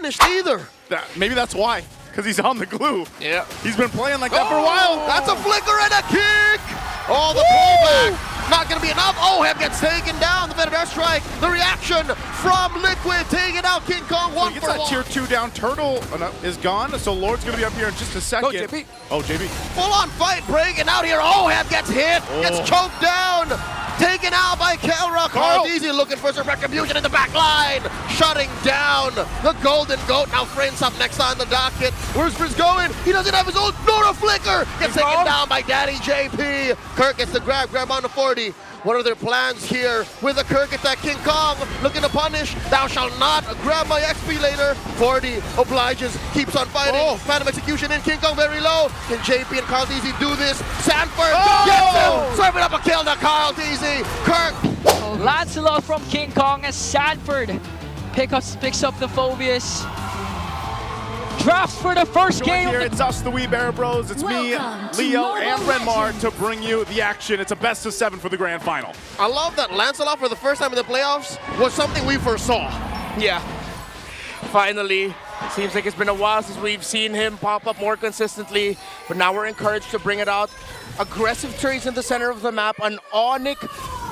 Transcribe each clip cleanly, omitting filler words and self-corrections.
punished either. Maybe that's why, because he's on the glue. Yeah. He's been playing like that for a while. That's a flicker and a kick. Oh, the pullback. Not going to be enough. Oheb gets taken down. The Venom airstrike. The reaction from Liquid taking out King Kong. So he gets that tier 2 down. Turtle is gone, so Lord's going to be up here in just a second. Go, JP. Oh, JP. Full-on fight breaking out here. Oheb gets hit. Gets choked down. Taken out by Kelra. Carl looking for some retribution in the back line. Shutting down the Golden Goat. Now Friends up next on the docket. Where's Friends going? He doesn't have his ult. Nor a flicker. Gets taken down by Daddy JP. Kirk gets the grab on the 40. What are their plans here with the Kirk attack? King Kong looking to punish. Thou shalt not grab my XP later. 40 obliges, keeps on fighting. Phantom execution in. King Kong very low. Can JP and Carl DZ do this? Sanford gets him. Serving up a kill to Carl DZ. Kirk. Lancelot from King Kong as Sanford picks up the Phobius. Draft for the first game. Here, it's us, the Wee Bear Bros. It's me, Leo, and Renmar to bring you the action. It's a best of 7 for the grand final. I love that Lancelot for the first time in the playoffs was something we foresaw. Yeah. Finally. Seems like it's been a while since we've seen him pop up more consistently, but now we're encouraged to bring it out. Aggressive trades in the center of the map, an Onic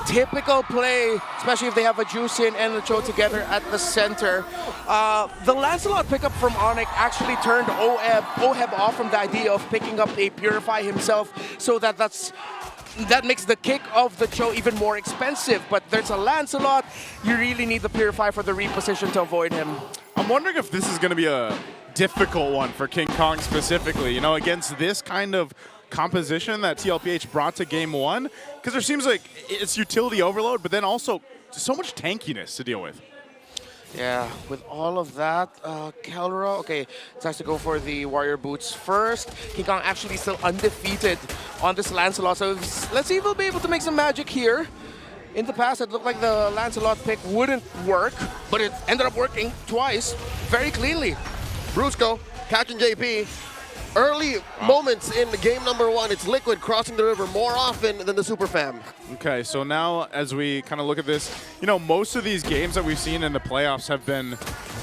typical play, especially if they have a Juicin and a Cho together at the center. The Lancelot pickup from Onic actually turned Oheb off from the idea of picking up a Purify himself, so that makes the kick of the Cho even more expensive. But there's a Lancelot, you really need the Purify for the reposition to avoid him. I'm wondering if this is going to be a difficult one for King Kong specifically, you know, against this kind of composition that TLPH brought to game 1, because there seems like it's utility overload, but then also so much tankiness to deal with. Yeah, with all of that, Kelra, okay, decides to go for the Warrior Boots first. King Kong actually still undefeated on this Lancelot, so let's see if we'll be able to make some magic here. In the past, it looked like the Lancelot pick wouldn't work, but it ended up working twice, very cleanly. Brusco catching JP. Early moments in the game number 1, it's Liquid crossing the river more often than the Super Fam. Okay, so now as we kind of look at this, you know, most of these games that we've seen in the playoffs have been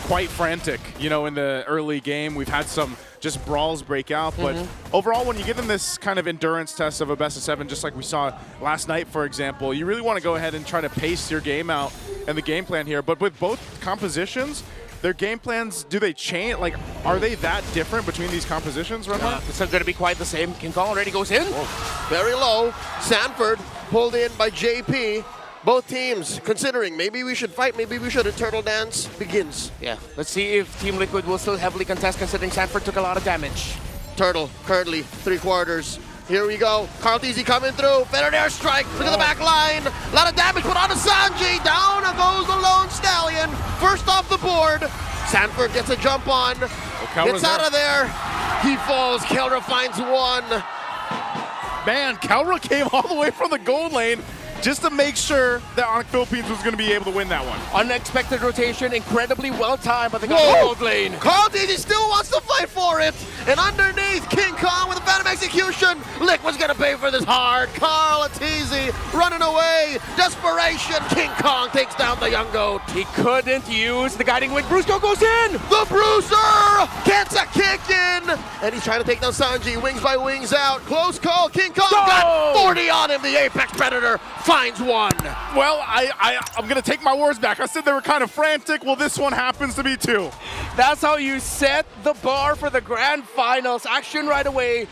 quite frantic. You know, in the early game, we've had some just brawls break out, but overall, when you get in this kind of endurance test of a best of 7, just like we saw last night, for example, you really want to go ahead and try to pace your game out and the game plan here. But with both compositions, their game plans, do they change? Like, are they that different between these compositions, Renmar? It's not going to be quite the same. King Kong already goes in. Whoa. Very low. Sanford pulled in by JP. Both teams considering maybe we should fight, maybe we should. A turtle dance begins. Yeah, let's see if Team Liquid will still heavily contest, considering Sanford took a lot of damage. Turtle currently 3/4. Here we go. Carl DZ coming through. Veteran airstrike. Look at the back line. A lot of damage put on to Sanji. Down goes the Lone Stallion. First off the board. Sanford gets a jump on. Gets out of there. He falls. Kelra finds one. Man, Kelra came all the way from the gold lane just to make sure that Onic Philippines was going to be able to win that one. Unexpected rotation, incredibly well timed, but they got the gold lane. Carl DZ still wants to fight for it. And underneath, King Kong with a Phantom execution. Liquid's going to pay for this hard. Carl DZ running away. Desperation. King Kong takes down the young goat. He couldn't use the guiding wind. Brusco goes in. The Bruiser gets a kick in. And he's trying to take down Sanji. Wings by wings out. Close call. King Kong got 40 on him. The Apex Predator finds one. Well, I'm going to take my words back. I said they were kind of frantic. Well, this one happens to be 2. That's how you set the bar for the grand finals. Action right away.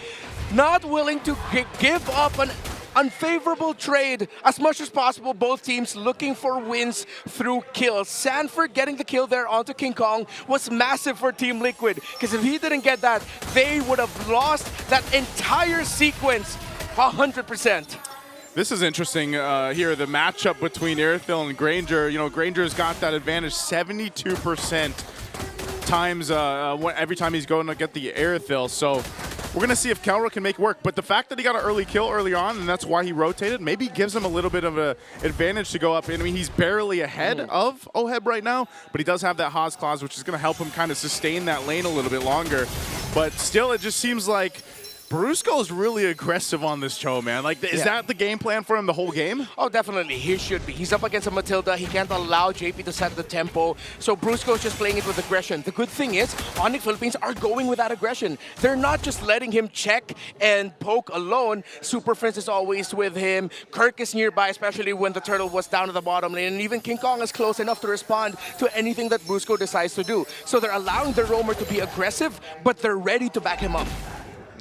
Not willing to give up an unfavorable trade as much as possible. Both teams looking for wins through kills. Sanford getting the kill there onto King Kong was massive for Team Liquid, because if he didn't get that, they would have lost that entire sequence 100%. This is interesting here, the matchup between Airthil and Granger. You know, Granger's got that advantage 72% times every time he's going to get the Airthil. So we're going to see if Kelra can make work. But the fact that he got an early kill early on, and that's why he rotated, maybe gives him a little bit of an advantage to go up. I mean, he's barely ahead of Oheb right now, but he does have that Haas Claws, which is going to help him kind of sustain that lane a little bit longer. But still, it just seems like Brusco's really aggressive on this Cho, man. Like, is that the game plan for him the whole game? Oh, definitely. He should be. He's up against a Matilda. He can't allow JP to set the tempo. So Brusco's just playing it with aggression. The good thing is, Onic Philippines are going with that aggression. They're not just letting him check and poke alone. Super Prince is always with him. Kirk is nearby, especially when the turtle was down at the bottom lane. And even King Kong is close enough to respond to anything that Brusco decides to do. So they're allowing the roamer to be aggressive, but they're ready to back him up.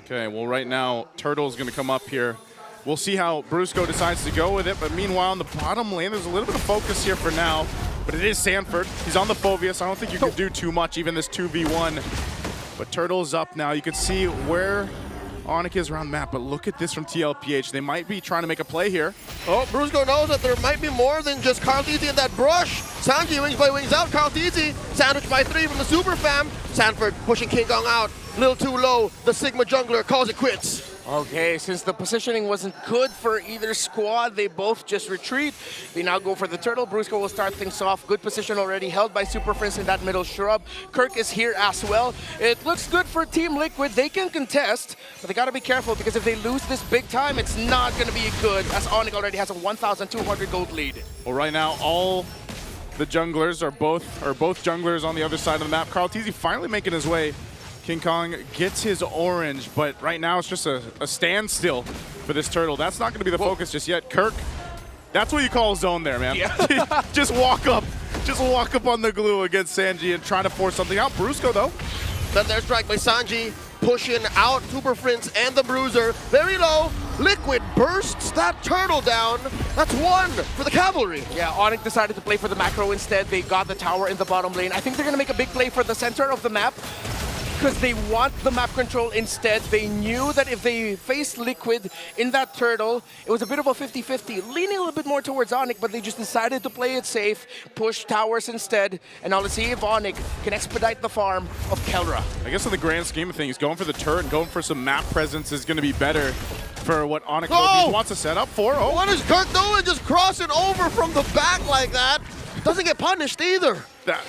Okay, well, right now, Turtle's going to come up here. We'll see how Brusco decides to go with it, but meanwhile, in the bottom lane, there's a little bit of focus here for now, but it is Sanford. He's on the Phoveus. I don't think you can do too much, even this 2v1, but Turtle's up now. You can see where Onic is around the map, but look at this from TLPH. They might be trying to make a play here. Oh, Brusco knows that there might be more than just Carl-Tizzy in that brush. Sanji wings by wings out. Carl-Tizzy sandwiched by 3 from the Super Fam. Sanford pushing King Kong out. A little too low. The Sigma jungler calls it quits. Okay, since the positioning wasn't good for either squad, they both just retreat. They now go for the turtle. Brusco will start things off. Good position already held by Super Prince in that middle shrub. Kirk is here as well. It looks good for Team Liquid. They can contest, but they gotta be careful because if they lose this big time, it's not gonna be good, as Onic already has a 1,200 gold lead. Well, right now, all the junglers are both junglers on the other side of the map. Carl-Tizzy finally making his way. King Kong gets his orange, but right now it's just a standstill for this turtle. That's not going to be the focus just yet. Kirk, that's what you call a zone there, man. Yeah. Just walk up on the glue against Sanji and try to force something out. Brusco, though. Then there's strike by Sanji, pushing out Super Prince and the Bruiser. Very low. Liquid bursts that turtle down. That's 1 for the cavalry. Yeah, Onic decided to play for the macro instead. They got the tower in the bottom lane. I think they're going to make a big play for the center of the map, because they want the map control instead. They knew that if they faced Liquid in that turtle, it was a bit of a 50-50, leaning a little bit more towards Onic, but they just decided to play it safe, push towers instead, and now let's see if Onic can expedite the farm of Kelra. I guess in the grand scheme of things, going for the turret and going for some map presence is going to be better for what Onic wants to set up for. Oh, what is Kirk doing? Just crossing over from the back like that. Doesn't get punished either.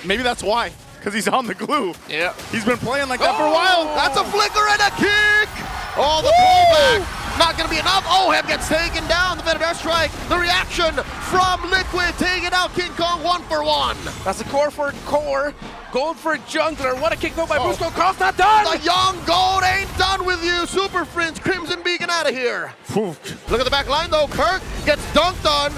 Maybe that's why. Because he's on the glue. Yeah. He's been playing like that for a while. That's a flicker and a kick. Oh, the pullback. Not going to be enough. Oheb gets taken down. The Venom Airstrike. The reaction from Liquid. Taking out King Kong 1 for 1. That's a core for core. Gold for jungler. What a kick though by Brusco. Cross not done. The young gold ain't done with you. Super Prince, Crimson Beacon out of here. Look at the back line though. Kirk gets dunked on.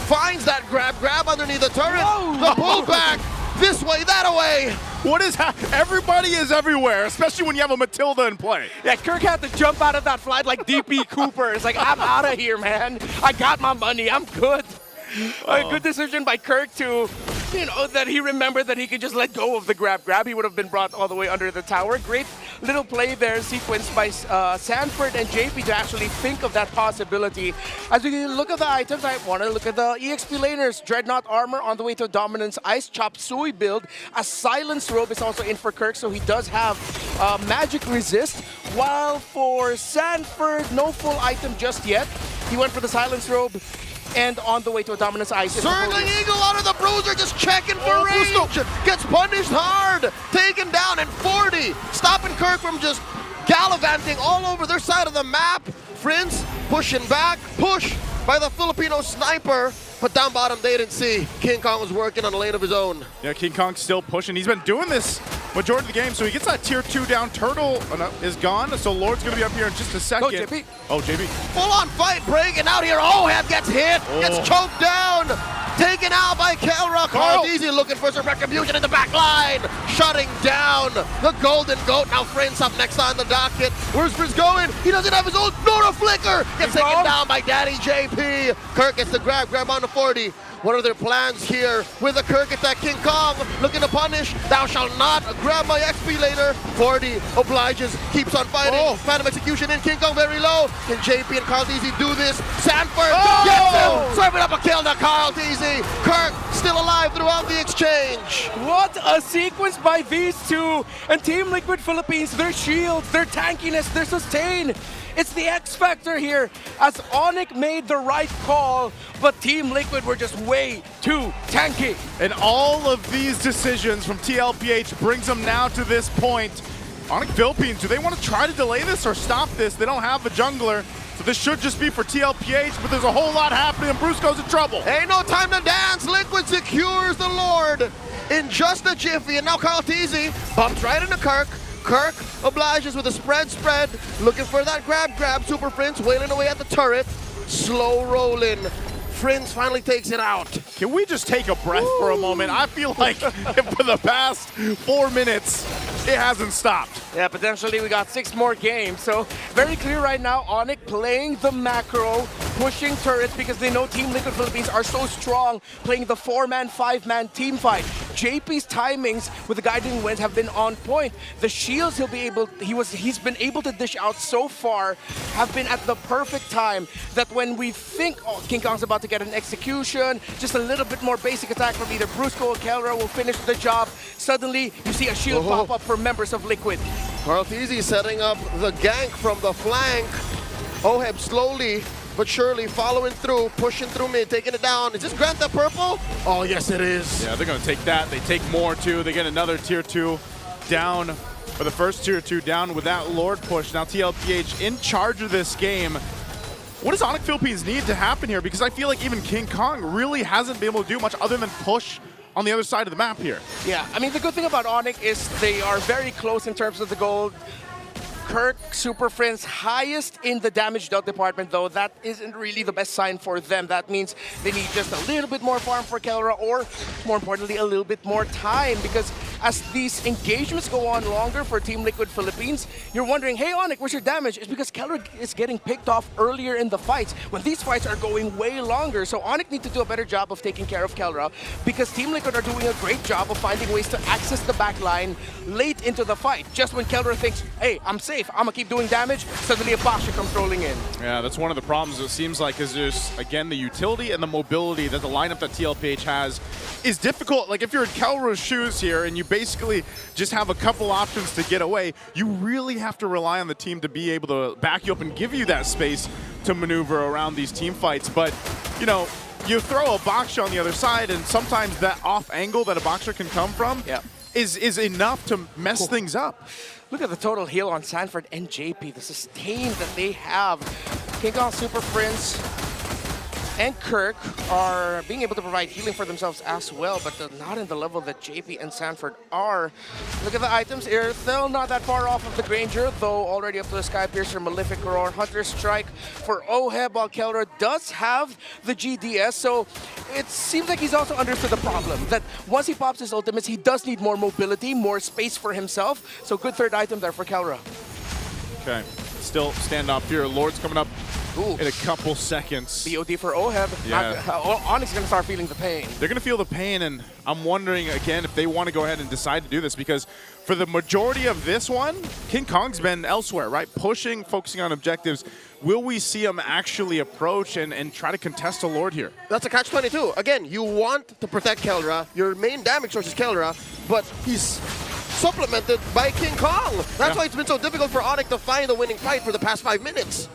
Finds that grab underneath the turret. Whoa. The pullback. This way, that away. What is everybody is everywhere, especially when you have a Matilda in play. Yeah, Kirk had to jump out of that flight like DP Cooper. It's like, I'm out of here, man. I got my money. I'm good. A good decision by Kirk to, that he remembered that he could just let go of the grab. He would have been brought all the way under the tower. Great little play there, sequenced by Sanford and JP to actually think of that possibility. As we look at the items, I want to look at the EXP laners. Dreadnought armor on the way to Dominance. Ice Chop Sui build. A Silence Robe is also in for Kirk, so he does have magic resist. While for Sanford, no full item just yet. He went for the Silence Robe. And on the way to a Dominance Ice. Circling Eagle out of the Bruiser, just checking for range. Gets punished hard. Taken down at 40. Stopping Kirk from just gallivanting all over their side of the map. Prince pushing back. Push by the Filipino sniper. But down bottom, they didn't see. King Kong was working on a lane of his own. Yeah, King Kong's still pushing. He's been doing this majority of the game, so he gets that tier 2 down. Turtle is gone, so Lord's going to be up here in just a second. Go, JP. Oh, JP. Full-on fight breaking out here. Oheb gets hit, gets choked down. Taken out by Kelra. Carl-Tizzy looking for some retribution in the back line. Shutting down the Golden Goat. Now Prince up next on the docket. Where's Prince going? He doesn't have his ult. Nor a flicker. Gets taken down by Daddy JP. Kirk gets the grab on the 40. What are their plans here with the Kirk attack? King Kong looking to punish. Thou shalt not grab my XP later. 40 obliges, keeps on fighting. Phantom execution in. King Kong very low. Can JP and Carl-Tizzy do this? Sanford gets him. Serving up a kill to Carl-Tizzy. Kirk still alive throughout the exchange. What a sequence by these two. And Team Liquid Philippines, their shields, their tankiness, their sustain. It's the X factor here, as Onic made the right call, but Team Liquid were just way too tanky. And all of these decisions from TLPH brings them now to this point. Onic Philippines, do they want to try to delay this or stop this? They don't have a jungler, so this should just be for TLPH, but there's a whole lot happening and Brusco's in trouble. Ain't no time to dance. Liquid secures the Lord in just a jiffy, and now Carlteasy bumps right into Kirk. Kirk obliges with a spread, looking for that grab. Super Prince wailing away at the turret. Slow rolling. Prince finally takes it out. Can we just take a breath for a moment? I feel like for the past 4 minutes, it hasn't stopped. Yeah, potentially we got 6 more games. So very clear right now, Onic playing the macro, pushing turrets because they know Team Liquid Philippines are so strong, playing the 4-man, 5-man team fight. JP's timings with the guiding winds have been on point. The shields he's been able to dish out so far have been at the perfect time that when we think King Kong's about to get an execution, just a little bit more basic attack from either Brusco or Kelra will finish the job. Suddenly, you see a shield pop up for members of Liquid. Carlteasy setting up the gank from the flank. Oheb slowly but surely following through, pushing through mid, taking it down. Is this Grant the purple? Oh, yes, it is. Yeah, they're going to take that. They take more, too. They get another tier 2 down, for the first tier 2 down with that Lord push. Now TLPH in charge of this game. What does Onic Philippines need to happen here? Because I feel like even King Kong really hasn't been able to do much other than push on the other side of the map here. Yeah, I mean, the good thing about Onic is they are very close in terms of the gold. Kirk, Super Friends, highest in the damage dealt department, though that isn't really the best sign for them. That means they need just a little bit more farm for Kelra, or more importantly, a little bit more time, because as these engagements go on longer for Team Liquid Philippines, you're wondering, hey Onic, where's your damage? It's because Kelra is getting picked off earlier in the fights, when these fights are going way longer. So Onic need to do a better job of taking care of Kelra, because Team Liquid are doing a great job of finding ways to access the back line late into the fight. Just when Kelra thinks, hey, I'm safe, I'm gonna keep doing damage, suddenly a Basha comes rolling in. Yeah, that's one of the problems it seems like, is just, again, the utility and the mobility that the lineup that TLPH has is difficult. Like if you're in Kelra's shoes here and you basically just have a couple options to get away, you really have to rely on the team to be able to back you up and give you that space to maneuver around these team fights. But, you know, you throw a Baksha on the other side, and sometimes that off angle that a Baksha can come from is enough to mess things up. Look at the total heal on Sanford and JP, the sustain that they have. King Kong, Super Prince, and Kirk are being able to provide healing for themselves as well, but not in the level that JP and Sanford are. Look at the items here. Still not that far off of the Granger, though already up to the Sky Piercer, Malefic Roar, Hunter Strike for Oheb, while Kelra does have the GDS, so it seems like he's also understood the problem, that once he pops his ultimates, he does need more mobility, more space for himself, so good third item there for Kelra. Okay, still standoff here. Lord's coming up in a couple seconds. BOD for Oheb. Yeah. Onyx going to start feeling the pain. They're going to feel the pain, and I'm wondering, again, if they want to go ahead and decide to do this, because for the majority of this one, King Kong's been elsewhere, right? Pushing, focusing on objectives. Will we see him actually approach and try to contest a Lord here? That's a catch-22. Again, you want to protect Kelra. Your main damage source is Kelra, but he's supplemented by King Kong. That's why it's been so difficult for Onic to find the winning fight for the past 5 minutes.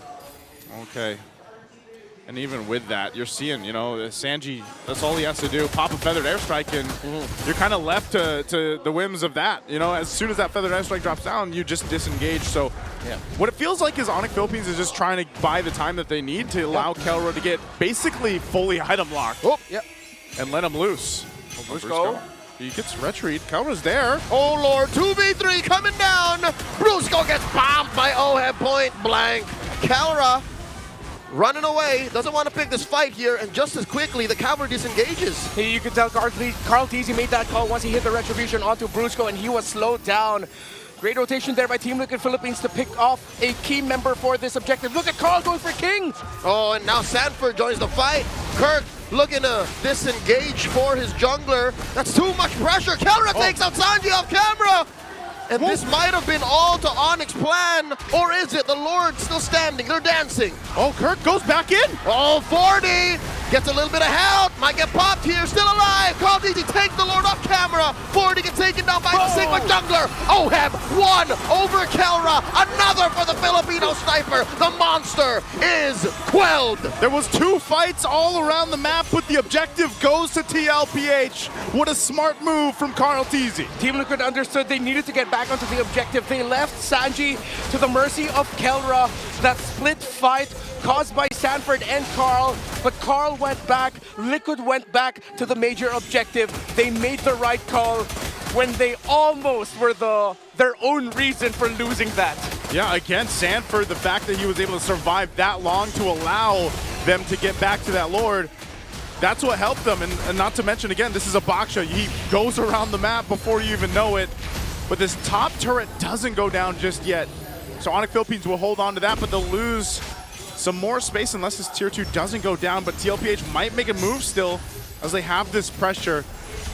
Okay. And even with that, you're seeing, you know, Sanji, that's all he has to do. Pop a Feathered Airstrike, and you're kind of left to the whims of that. You know, as soon as that Feathered Airstrike drops down, you just disengage. So what it feels like is Onic Philippines is just trying to buy the time that they need to allow Kelra to get basically fully item locked. And let him loose. Brusco. He gets retreat. Kelra's there. Oh Lord, 2v3 coming down. Brusco gets bombed by Oheb point blank. Kelra running away, doesn't want to pick this fight here, and just as quickly the cavalry disengages. You can tell Carlteasy made that call once he hit the retribution onto Brusco, and he was slowed down. Great rotation there by Team Liquid Philippines to pick off a key member for this objective. Look at Carl going for King! Oh, and now Sanford joins the fight. Kirk looking to disengage for his jungler. That's too much pressure. Kelra takes out Sanji off camera! And this might have been all to Onyx's plan, or is it? The Lord still standing, they're dancing. Oh, Kirk goes back in. Oh, 40! Gets a little bit of help. Might get popped here. Still alive. comrades-in takes the Lord off camera. 40 gets taken down by the Sigma jungler. Oheb, one over Kelra. Another for the Filipino sniper. The monster is quelled. There was 2 fights all around the map, but the objective goes to TLPH. What a smart move from Carl Teasy. Team Liquid understood they needed to get back onto the objective. They left Sanji to the mercy of Kelra. That split fight caused by Sanford and Carl, but Carl went back, Liquid went back to the major objective. They made the right call when they almost were their own reason for losing that. Yeah, again, Sanford, the fact that he was able to survive that long to allow them to get back to that Lord, that's what helped them. And not to mention, again, this is a Baksha. He goes around the map before you even know it, but this top turret doesn't go down just yet. So Onic Philippines will hold on to that, but they'll lose some more space unless this tier 2 doesn't go down, but TLPH might make a move still as they have this pressure.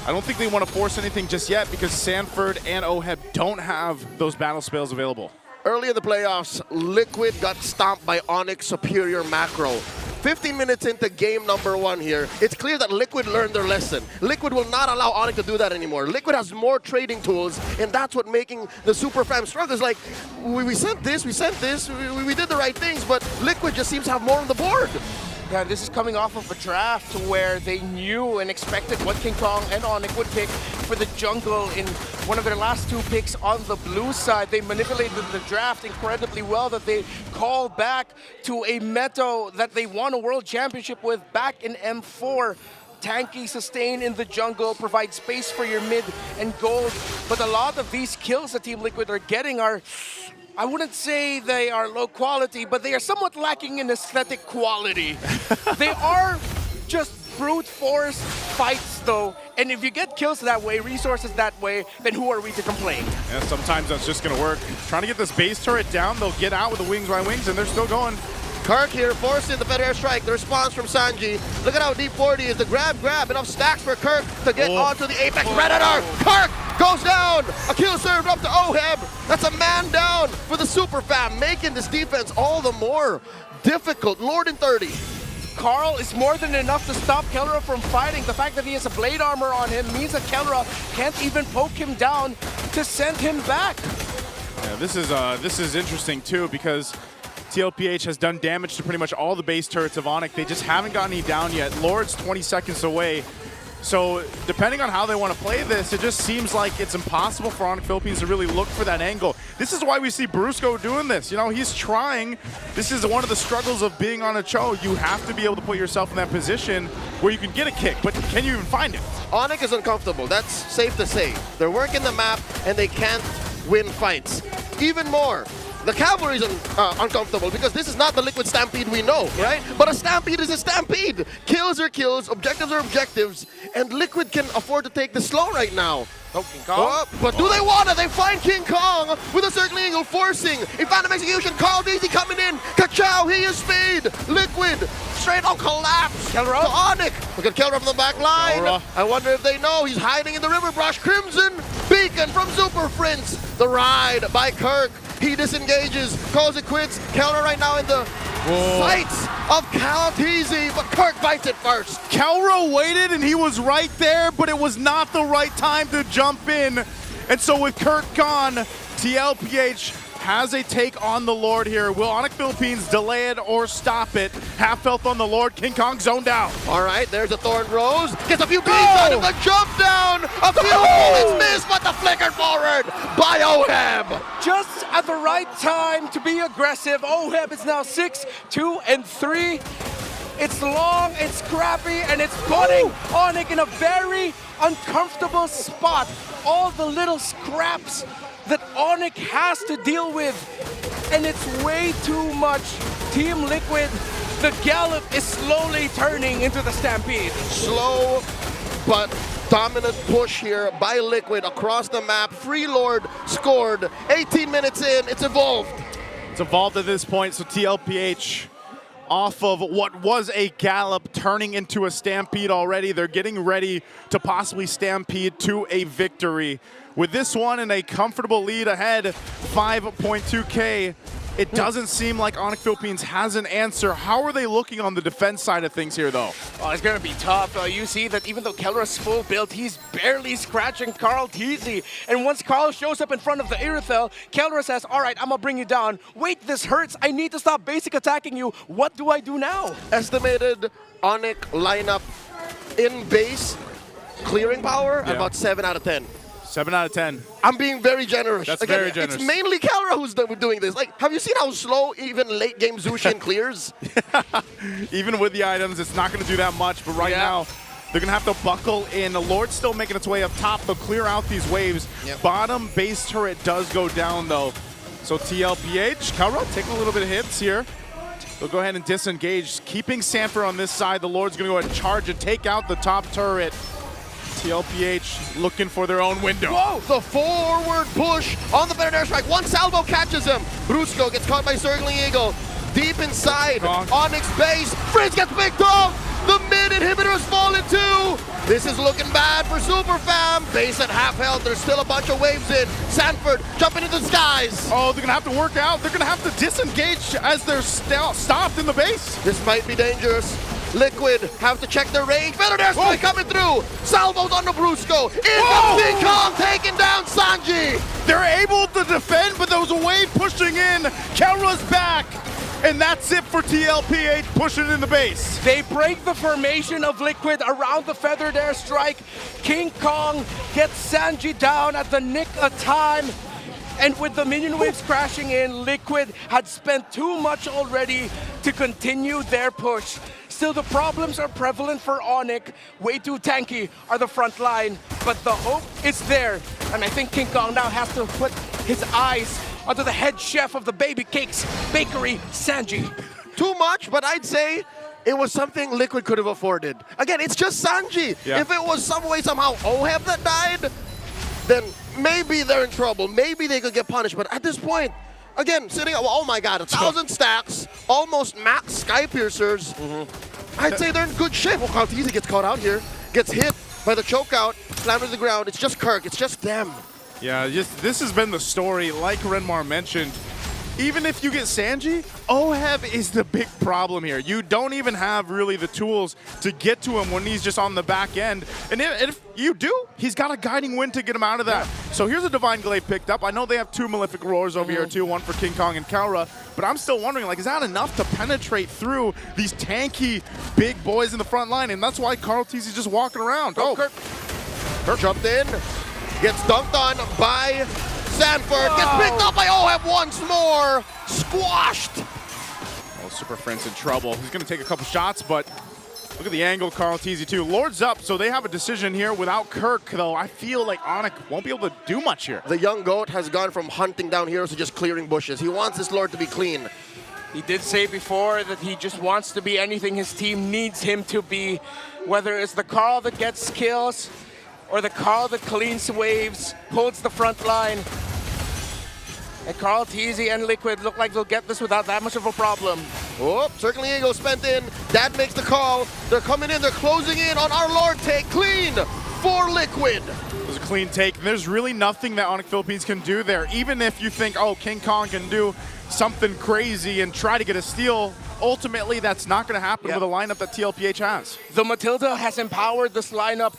I don't think they want to force anything just yet because Sanford and Oheb don't have those battle spells available. Early in the playoffs, Liquid got stomped by Onyx superior macro. 15 minutes into game number 1 here, it's clear that Liquid learned their lesson. Liquid will not allow Onic to do that anymore. Liquid has more trading tools, and that's what making the Super Fam struggle. It's like, we sent this, we did the right things, but Liquid just seems to have more on the board. Yeah, this is coming off of a draft where they knew and expected what King Kong and Onic would pick for the jungle in one of their last 2 picks on the blue side. They manipulated the draft incredibly well that they call back to a meta that they won a world championship with back in M4. Tanky, sustain in the jungle, provide space for your mid and gold. But a lot of these kills that Team Liquid are getting are, I wouldn't say they are low quality, but they are somewhat lacking in aesthetic quality. They are just brute force fights though, and if you get kills that way, resources that way, then who are we to complain? Yeah, sometimes that's just gonna work. Trying to get this base turret down, they'll get out with the wings by wings, and they're still going. Kirk here forcing the Fed Air Strike. The response from Sanji. Look at how deep 40 is. The grab. Enough stacks for Kirk to get onto the Apex Predator. Kirk goes down. A kill served up to Oheb. That's a man down for the Super Fam, making this defense all the more difficult. Lord in 30. Carl is more than enough to stop Kelra from fighting. The fact that he has a blade armor on him means that Kelra can't even poke him down to send him back. Yeah, this is interesting too because TLPH has done damage to pretty much all the base turrets of Onic. They just haven't gotten any down yet. Lord's 20 seconds away. So depending on how they want to play this, it just seems like it's impossible for Onic Philippines to really look for that angle. This is why we see Brusco doing this. You know, he's trying. This is one of the struggles of being on a show. You have to be able to put yourself in that position where you can get a kick, but can you even find it? Onic is uncomfortable. That's safe to say. They're working the map and they can't win fights. Even more, the Cavalry's uncomfortable because this is not the Liquid Stampede we know, right? But a Stampede is a Stampede. Kills are kills, objectives are objectives, and Liquid can afford to take the slow right now. Oh, King Kong. But do they want to? They find King Kong with a circling eagle, forcing a phantom execution. comrades-in coming in. Ka-chow, he is speed. Liquid, straight on collapse. Kelra. To Onic. Look at Kelra from the back line. Kelra. I wonder if they know he's hiding in the river brush. Crimson Beacon from Super Prince. The ride by Kirk. He disengages, calls it quits. Kelra right now in the sights of Calteezy, but Kirk fights it first. Kelra waited and he was right there, but it was not the right time to jump in. And so with Kirk gone, TLPH has a take on the Lord here. Will Onic Philippines delay it or stop it? Half health on the Lord. King Kong zoned out. All right, there's a Thorn Rose. Gets a few beats out of the jump down. A few bullets missed, but the flickered forward by Oheb. Just at the right time to be aggressive. Oheb is now 6-2-3. It's long, it's scrappy, and it's putting Onic in a very uncomfortable spot. All the little scraps that Onic has to deal with, and it's way too much. Team Liquid, the gallop is slowly turning into the Stampede. Slow but dominant push here by Liquid across the map. Free Lord scored. 18 minutes in, it's evolved. It's evolved at this point, so TLPH off of what was a gallop turning into a stampede already. They're getting ready to possibly stampede to a victory. With this one in a comfortable lead ahead, 5.2K. It doesn't seem like Onic Philippines has an answer. How are they looking on the defense side of things here, though? Oh, it's going to be tough. You see that even though Kelra's full build, he's barely scratching Carl Teasy. And once Carl shows up in front of the Irithel, Kelra says, all right, I'm going to bring you down. Wait, this hurts. I need to stop basic attacking you. What do I do now? Estimated Onic lineup in base clearing power, about 7 out of 10. 7 out of 10. I'm being very generous. That's Again, very generous. It's mainly Kelra who's doing this. Like, have you seen how slow even late game Zushin clears? Even with the items, it's not going to do that much. But right now, they're going to have to buckle in. The Lord's still making its way up top. They'll clear out these waves. Bottom base turret does go down, though. So TLPH, Kelra taking a little bit of hits here. They'll go ahead and disengage, keeping Sanford on this side. The Lord's going to go ahead and charge and take out the top turret. TLPH looking for their own window. Whoa! The forward push on the better airstrike. One salvo catches him. Brusco gets caught by Circling Eagle. Deep inside, Onyx base. Frizz gets picked off. The mid inhibitors fall in 2. This is looking bad for Super Fam. Base at half health. There's still a bunch of waves in. Sanford jumping into the skies. Oh, they're going to have to work out. They're going to have to disengage as they're stopped in the base. This might be dangerous. Liquid have to check their range. Better airstrike coming through. Salvos on the Brusco. King Kong taking down Sanji. They're able to defend, but there was a wave pushing in. Kelra's back. And that's it for TLPH pushing in the base. They break the formation of Liquid around the feathered airstrike. King Kong gets Sanji down at the nick of time. And with the minion waves crashing in, Liquid had spent too much already to continue their push. Still, the problems are prevalent for Onic. Way too tanky are the front line, but the hope is there. And I think King Kong now has to put his eyes onto the head chef of the Baby Cakes Bakery, Sanji. Too much, but I'd say it was something Liquid could have afforded. Again, it's just Sanji. If it was some way, somehow, Oheb that died, then maybe they're in trouble. Maybe they could get punished. But at this point, again, sitting at, oh my God, 1,000 stacks, almost max Sky Piercers. I'd say they're in good shape. Well, Kaltizi gets caught out here, gets hit by the chokeout, slammed to the ground. It's just Kirk. It's just them. Yeah, this has been the story. Like Renmar mentioned, even if you get Sanji, Oheb is the big problem here. You don't even have really the tools to get to him when he's just on the back end. And if you do, he's got a guiding wind to get him out of that. So here's a Divine Glaive picked up. I know they have 2 Malefic Roars over here too, one for King Kong and Kelra, but I'm still wondering, like, is that enough to penetrate through these tanky big boys in the front line? And that's why Carl Teasy just walking around. Kirk jumped in, gets dunked on by Sanford, gets picked up by Oheb once more, squashed. Oh, Super Friend's in trouble. He's going to take a couple shots, but look at the angle, Carl Teasy too. Lord's up, so they have a decision here. Without Kirk, though, I feel like Onic won't be able to do much here. The young goat has gone from hunting down heroes to just clearing bushes. He wants this Lord to be clean. He did say before that he just wants to be anything his team needs him to be, whether it's the Carl that gets kills or the Carl that cleans waves, holds the front line. And Carl Teasy and Liquid look like they'll get this without that much of a problem. Oh, Circling Eagle spent in. Dad makes the call. They're coming in. They're closing in on our Lord take. Clean for Liquid. It was a clean take. And there's really nothing that Onic Philippines can do there. Even if you think, oh, King Kong can do something crazy and try to get a steal, ultimately that's not going to happen with a lineup that TLPH has. The Matilda has empowered this lineup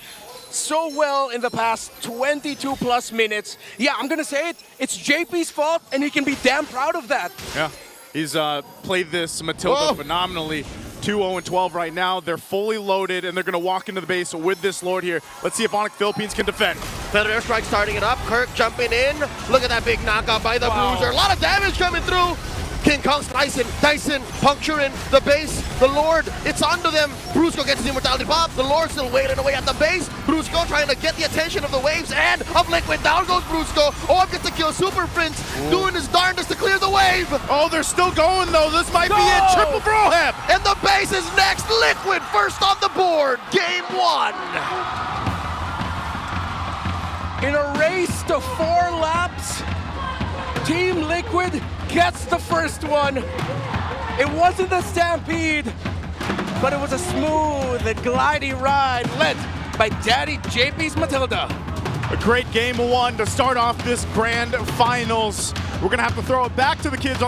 so well in the past 22 plus minutes. Yeah, I'm gonna say it, it's JP's fault and he can be damn proud of that. Yeah, he's played this Matilda phenomenally. 2-0-12 right now. They're fully loaded and they're gonna walk into the base with this Lord here. Let's see if Onic Philippines can defend. Feather airstrike starting it up. Kirk jumping in. Look at that big knockout by the Bruiser. A lot of damage coming through. King Kong's Dyson puncturing the base. The Lord, it's onto them. Brusco gets his immortality pop. The Lord still waiting away at the base. Brusco trying to get the attention of the waves and of Liquid. Down goes Brusco. Orb gets to kill Super Prince, doing his darndest to clear the wave. Oh, they're still going though. This might be it. Triple for Oheb. And the base is next. Liquid first on the board. Game 1. In a race to 4 laps, Team Liquid gets the first one. It wasn't a stampede, but it was a smooth and gliding ride led by Daddy JP's Matilda. A great game 1 to start off this grand finals. We're gonna have to throw it back to the kids on the